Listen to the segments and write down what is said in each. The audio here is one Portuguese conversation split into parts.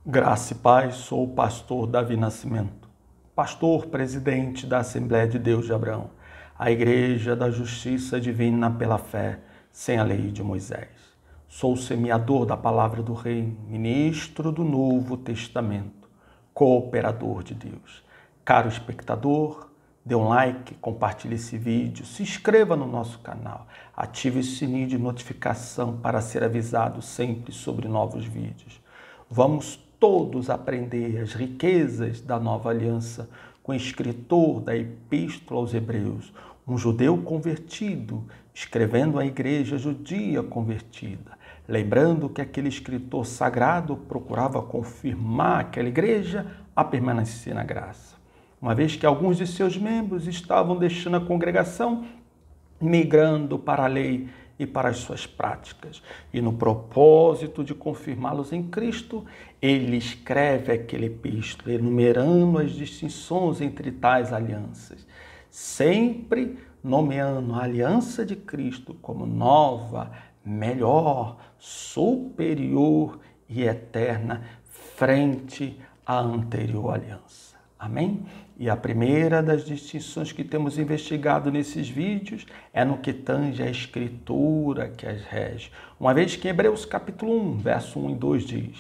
Graça e paz, sou o pastor Davi Nascimento, pastor presidente da Assembleia de Deus de Abraão, a Igreja da Justiça Divina pela fé, sem a lei de Moisés. Sou o semeador da palavra do Rei, ministro do Novo Testamento, cooperador de Deus. Caro espectador, dê um like, compartilhe esse vídeo, se inscreva no nosso canal, ative o sininho de notificação para ser avisado sempre sobre novos vídeos. Vamos todos aprender as riquezas da nova aliança com o escritor da Epístola aos Hebreus, um judeu convertido, escrevendo à igreja judia convertida. Lembrando que aquele escritor sagrado procurava confirmar aquela igreja a permanecer na graça. Uma vez que alguns de seus membros estavam deixando a congregação, migrando para a lei e para as suas práticas. E no propósito de confirmá-los em Cristo, ele escreve aquele epístola, enumerando as distinções entre tais alianças, sempre nomeando a aliança de Cristo como nova, melhor, superior e eterna, frente à anterior aliança. Amém? E a primeira das distinções que temos investigado nesses vídeos é no que tange a escritura que as rege. Uma vez que em Hebreus capítulo 1, verso 1 e 2 diz: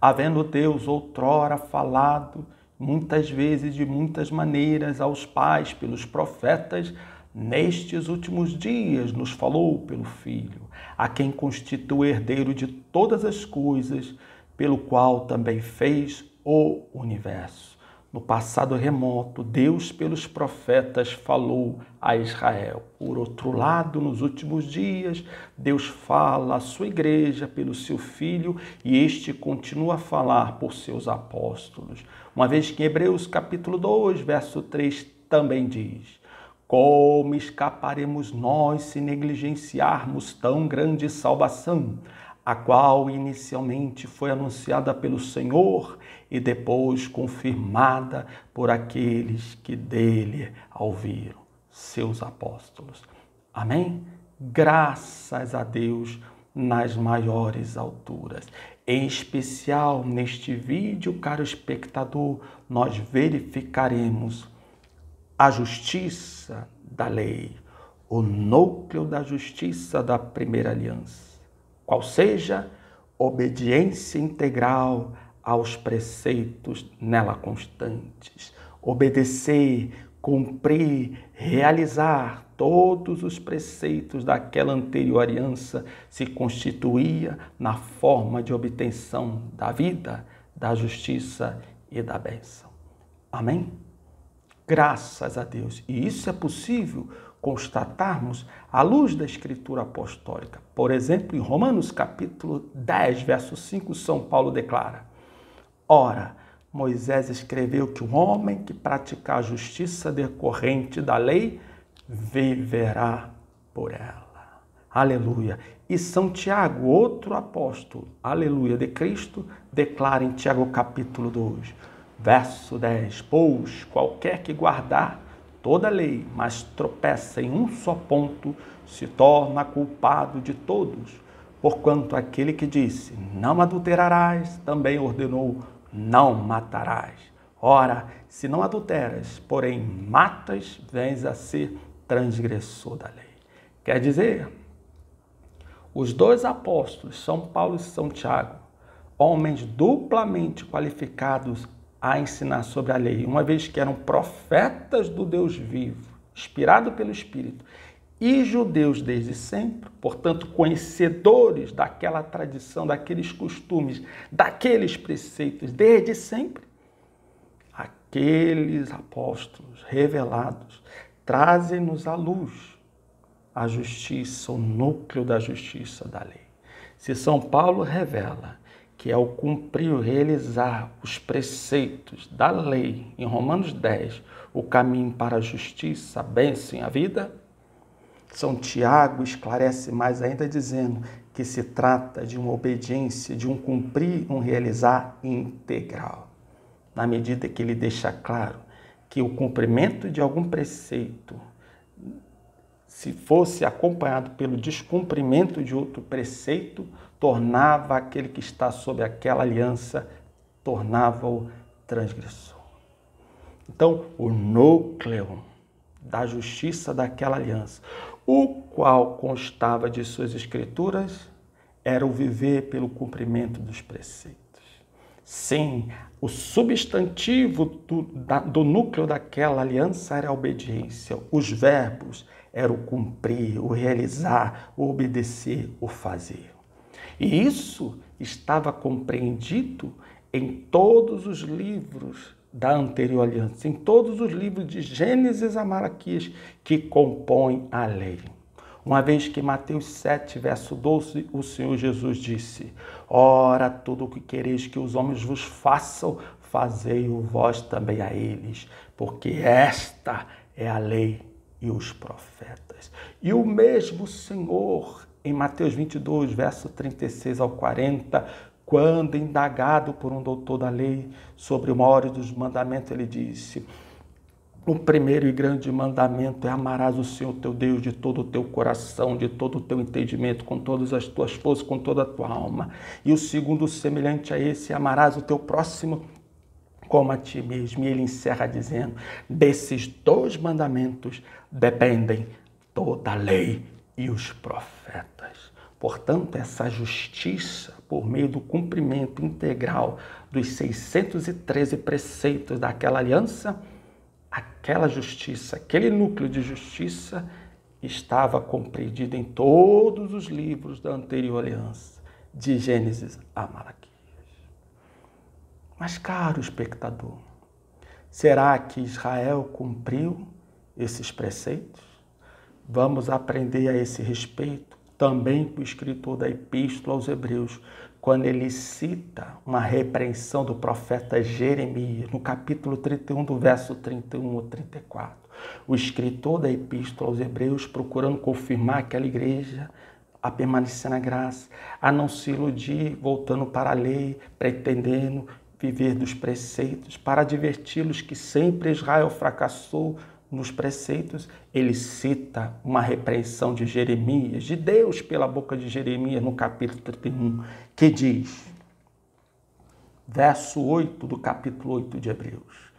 havendo Deus outrora falado muitas vezes de muitas maneiras aos pais pelos profetas, nestes últimos dias nos falou pelo Filho, a quem constitui herdeiro de todas as coisas, pelo qual também fez o universo. No passado remoto, Deus, pelos profetas, falou a Israel. Por outro lado, nos últimos dias, Deus fala à sua igreja pelo seu Filho e este continua a falar por seus apóstolos. Uma vez que em Hebreus capítulo 2, verso 3, também diz: como escaparemos nós se negligenciarmos tão grande salvação, a qual inicialmente foi anunciada pelo Senhor e depois confirmada por aqueles que dele a ouviram, seus apóstolos. Amém? Graças a Deus nas maiores alturas. Em especial neste vídeo, caro espectador, nós verificaremos a justiça da lei, o núcleo da justiça da primeira aliança. Qual seja obediência integral aos preceitos nela constantes, obedecer, cumprir, realizar todos os preceitos daquela anterior aliança se constituía na forma de obtenção da vida, da justiça e da bênção. Amém? Graças a Deus. E isso é possível constatarmos à luz da Escritura Apostólica. Por exemplo, em Romanos capítulo 10, verso 5, São Paulo declara: ora, Moisés escreveu que o homem que praticar a justiça decorrente da lei viverá por ela. Aleluia. E São Tiago, outro apóstolo, aleluia, de Cristo, declara em Tiago capítulo 2, verso 10, pois qualquer que guardar toda a lei, mas tropeça em um só ponto, se torna culpado de todos. Porquanto aquele que disse, não adulterarás, também ordenou, não matarás. Ora, se não adulteras, porém matas, vens a ser transgressor da lei. Quer dizer, os dois apóstolos, São Paulo e São Tiago, homens duplamente qualificados a ensinar sobre a lei, uma vez que eram profetas do Deus vivo, inspirados pelo Espírito, e judeus desde sempre, portanto, conhecedores daquela tradição, daqueles costumes, daqueles preceitos desde sempre, aqueles apóstolos revelados trazem-nos à luz a justiça, o núcleo da justiça da lei. Se São Paulo revela que ao cumprir ou realizar os preceitos da lei, em Romanos 10, o caminho para a justiça, a bênção e a vida, São Tiago esclarece mais ainda dizendo que se trata de uma obediência, de um cumprir, um realizar integral. Na medida que ele deixa claro que o cumprimento de algum preceito, se fosse acompanhado pelo descumprimento de outro preceito, tornava aquele que está sob aquela aliança tornava-o transgressor. Então, o núcleo da justiça daquela aliança, o qual constava de suas escrituras, era o viver pelo cumprimento dos preceitos. Sim, o substantivo do núcleo daquela aliança era a obediência. Os verbos eram o cumprir, o realizar, o obedecer, o fazer. E isso estava compreendido em todos os livros da anterior aliança, em todos os livros de Gênesis a Malaquias que compõem a lei. Uma vez que Mateus 7, verso 12, o Senhor Jesus disse: ora, tudo o que quereis que os homens vos façam, fazei-o vós também a eles, porque esta é a lei e os profetas. E o mesmo Senhor, em Mateus 22, verso 36 ao 40, quando indagado por um doutor da lei sobre o maior dos mandamentos, ele disse: o primeiro e grande mandamento é amarás o Senhor teu Deus de todo o teu coração, de todo o teu entendimento, com todas as tuas forças, com toda a tua alma. E o segundo, semelhante a esse, amarás o teu próximo como a ti mesmo. E ele encerra dizendo: desses dois mandamentos dependem toda a lei e os profetas. Portanto, essa justiça, por meio do cumprimento integral dos 613 preceitos daquela aliança, aquela justiça, aquele núcleo de justiça estava compreendido em todos os livros da anterior aliança, de Gênesis a Malaquias. Mas, caro espectador, será que Israel cumpriu esses preceitos? Vamos aprender a esse respeito também com o escritor da Epístola aos Hebreus, quando ele cita uma repreensão do profeta Jeremias, no capítulo 31, do verso 31 ao 34. O escritor da Epístola aos Hebreus, procurando confirmar aquela igreja a permanecer na graça, a não se iludir, voltando para a lei, pretendendo viver dos preceitos, para adverti-los que sempre Israel fracassou nos preceitos, ele cita uma repreensão de Jeremias, de Deus pela boca de Jeremias, no capítulo 31, que diz, verso 8 do capítulo 8 de Hebreus: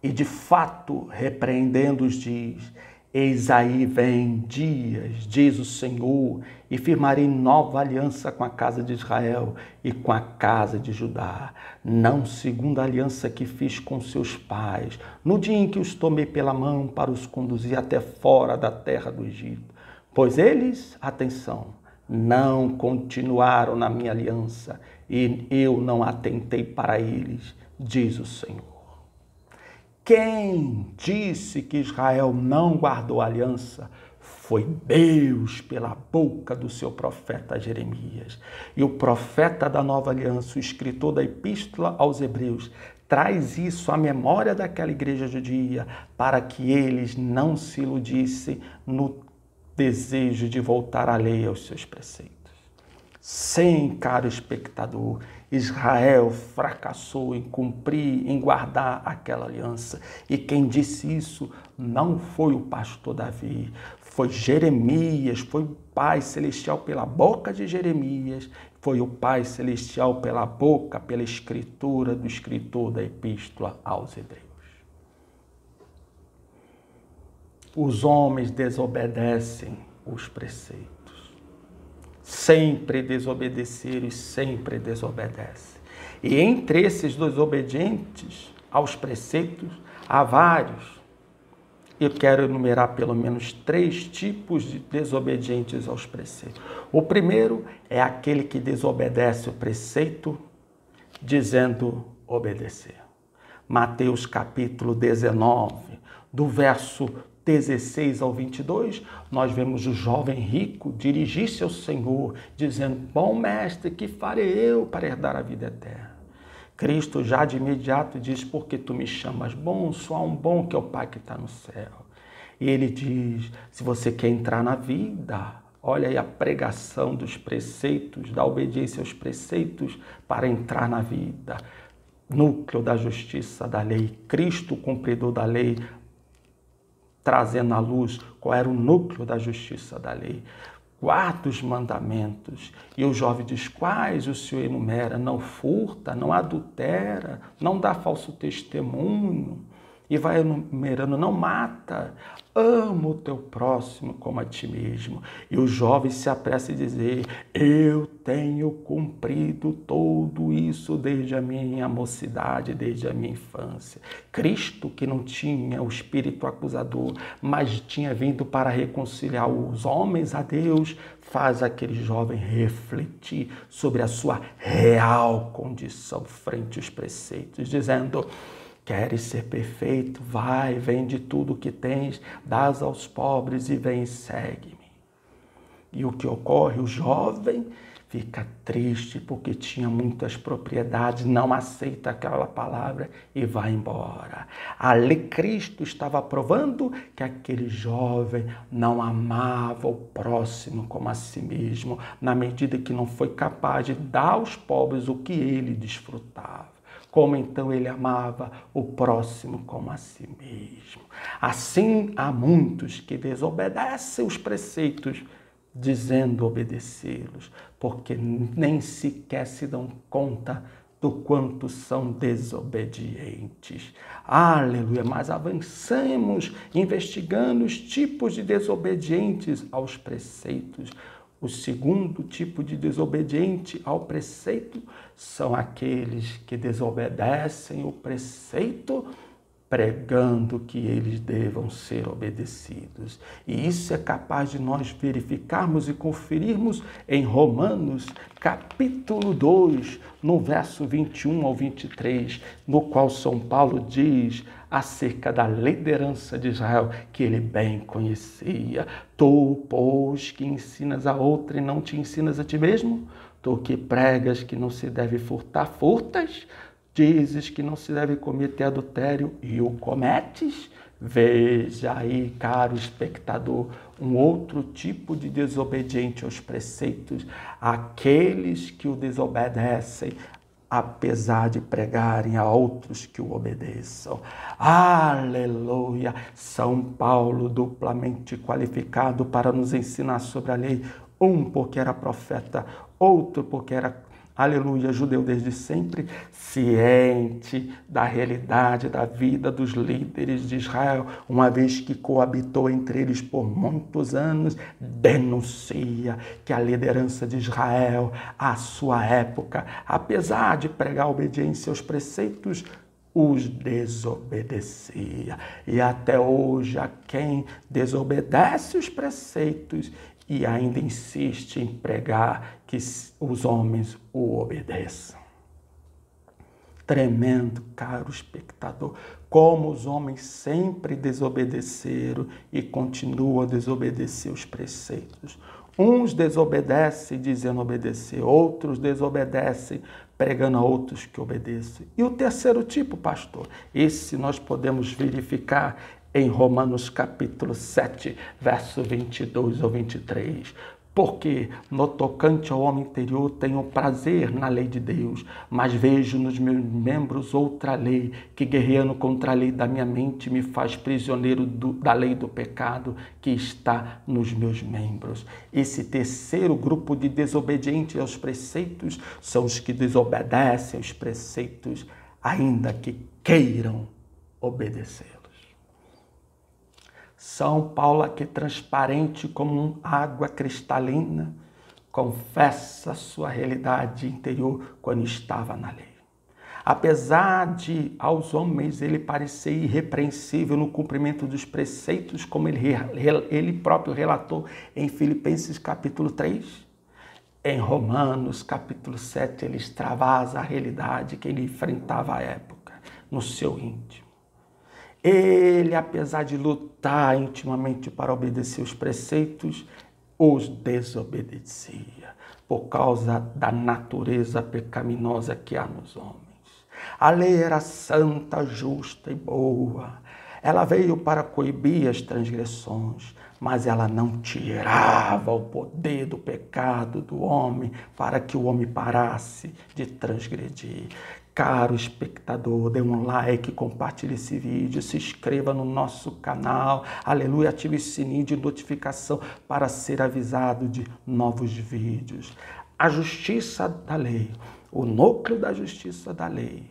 e de fato, repreendendo-os, diz: eis aí vem dias, diz o Senhor, e firmarei nova aliança com a casa de Israel e com a casa de Judá, não segundo a aliança que fiz com seus pais, no dia em que os tomei pela mão para os conduzir até fora da terra do Egito. Pois eles, atenção, não continuaram na minha aliança, e eu não atentei para eles, diz o Senhor. Quem disse que Israel não guardou a aliança foi Deus pela boca do seu profeta Jeremias. E o profeta da nova aliança, o escritor da Epístola aos Hebreus, traz isso à memória daquela igreja judia para que eles não se iludissem no desejo de voltar à lei e aos seus preceitos. Sim, caro espectador, Israel fracassou em cumprir, em guardar aquela aliança. E quem disse isso não foi o pastor Davi, foi Jeremias, foi o Pai Celestial pela boca de Jeremias, foi o Pai Celestial pela boca, pela escritura do escritor da Epístola aos Hebreus. Os homens desobedecem os preceitos. Sempre desobedeceram e sempre desobedecem. E entre esses desobedientes aos preceitos, há vários. Eu quero enumerar pelo menos 3 tipos de desobedientes aos preceitos. O primeiro é aquele que desobedece o preceito dizendo obedecer. Mateus capítulo 19, do verso 16 ao 22, nós vemos o jovem rico dirigir-se ao Senhor, dizendo: bom mestre, que farei eu para herdar a vida eterna? Cristo já de imediato diz: porque tu me chamas bom, só há um bom que é o Pai que está no céu. E ele diz: se você quer entrar na vida, olha aí a pregação dos preceitos, da obediência aos preceitos para entrar na vida. Núcleo da justiça da lei, Cristo, o cumpridor da lei, trazendo à luz qual era o núcleo da justiça da lei. guarda os mandamentos. E o jovem diz: quais o Senhor enumera? Não furta, não adultera, não dá falso testemunho. E vai enumerando: não mata, ama o teu próximo como a ti mesmo. E o jovem se apressa a dizer: eu tenho cumprido tudo isso desde a minha mocidade, desde a minha infância. Cristo, que não tinha o espírito acusador, mas tinha vindo para reconciliar os homens a Deus, faz aquele jovem refletir sobre a sua real condição frente aos preceitos, dizendo: queres ser perfeito? Vai, vende tudo o que tens, dás aos pobres e vem e segue-me. E o que ocorre? O jovem fica triste porque tinha muitas propriedades, não aceita aquela palavra e vai embora. Ali Cristo estava provando que aquele jovem não amava o próximo como a si mesmo, na medida que não foi capaz de dar aos pobres o que ele desfrutava. Como então ele amava o próximo como a si mesmo. Assim há muitos que desobedecem os preceitos, dizendo obedecê-los, porque nem sequer se dão conta do quanto são desobedientes. Aleluia! Mas avancemos investigando os tipos de desobedientes aos preceitos. O segundo tipo de desobediente ao preceito são aqueles que desobedecem o preceito pregando que eles devam ser obedecidos. E isso é capaz de nós verificarmos e conferirmos em Romanos, capítulo 2, no verso 21 ao 23, no qual São Paulo diz acerca da liderança de Israel, que ele bem conhecia. Tu, pois, que ensinas a outra e não te ensinas a ti mesmo? Tu que pregas que não se deve furtar, furtas? Dizes que não se deve cometer adultério e o cometes? Veja aí, caro espectador, um outro tipo de desobediente aos preceitos, aqueles que o desobedecem, apesar de pregarem a outros que o obedeçam. Aleluia! São Paulo, duplamente qualificado para nos ensinar sobre a lei, um porque era profeta, outro porque era aleluia, judeu desde sempre, ciente da realidade da vida dos líderes de Israel, uma vez que coabitou entre eles por muitos anos, denuncia que a liderança de Israel, à sua época, apesar de pregar obediência aos preceitos, os desobedecia. E até hoje, a quem desobedece os preceitos e ainda insiste em pregar que os homens o obedeçam. Tremendo, caro espectador, como os homens sempre desobedeceram e continuam a desobedecer os preceitos. Uns desobedecem dizendo obedecer, outros desobedecem pregando a outros que obedeçam. E o terceiro tipo, pastor, esse nós podemos verificar em Romanos capítulo 7, verso 22 ao 23. Porque no tocante ao homem interior tenho prazer na lei de Deus, mas vejo nos meus membros outra lei, que guerreando contra a lei da minha mente me faz prisioneiro da lei do pecado que está nos meus membros. Esse terceiro grupo de desobedientes aos preceitos são os que desobedecem aos preceitos, ainda que queiram obedecer. São Paulo, aqui transparente como água cristalina, confessa sua realidade interior quando estava na lei. Apesar de aos homens ele parecer irrepreensível no cumprimento dos preceitos, como ele próprio relatou em Filipenses capítulo 3, em Romanos capítulo 7 ele extravasa a realidade que ele enfrentava à época no seu íntimo. Ele, apesar de lutar intimamente para obedecer os preceitos, os desobedecia por causa da natureza pecaminosa que há nos homens. A lei era santa, justa e boa. Ela veio para coibir as transgressões, mas ela não tirava o poder do pecado do homem para que o homem parasse de transgredir. Caro espectador, dê um like, compartilhe esse vídeo, se inscreva no nosso canal, aleluia, ative o sininho de notificação para ser avisado de novos vídeos. A justiça da lei, o núcleo da justiça da lei,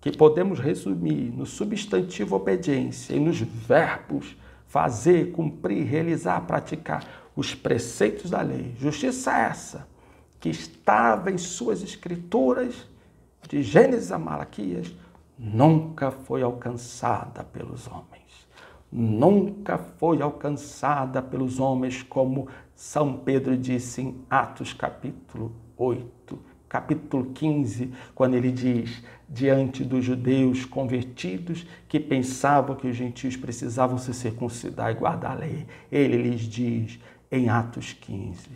que podemos resumir no substantivo obediência e nos verbos fazer, cumprir, realizar, praticar os preceitos da lei. Justiça essa que estava em suas escrituras, de Gênesis a Malaquias, nunca foi alcançada pelos homens. Nunca foi alcançada pelos homens, como São Pedro disse em Atos capítulo 8, capítulo 15, quando ele diz, diante dos judeus convertidos que pensavam que os gentios precisavam se circuncidar e guardar a lei, ele lhes diz em Atos 15,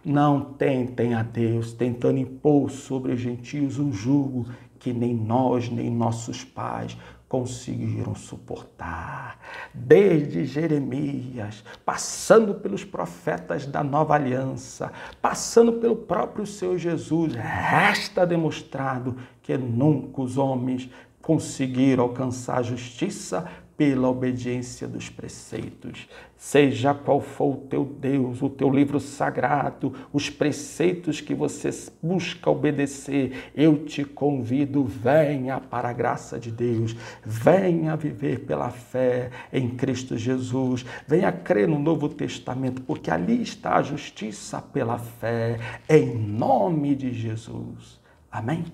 não tentem a Deus, tentando impor sobre os gentios um jugo que nem nós, nem nossos pais conseguiram suportar. Desde Jeremias, passando pelos profetas da nova aliança, passando pelo próprio Senhor Jesus, resta demonstrado que nunca os homens conseguiram alcançar a justiça pela obediência dos preceitos. Seja qual for o teu Deus, o teu livro sagrado, os preceitos que você busca obedecer, eu te convido, venha para a graça de Deus, venha viver pela fé em Cristo Jesus, venha crer no Novo Testamento, porque ali está a justiça pela fé, em nome de Jesus. Amém?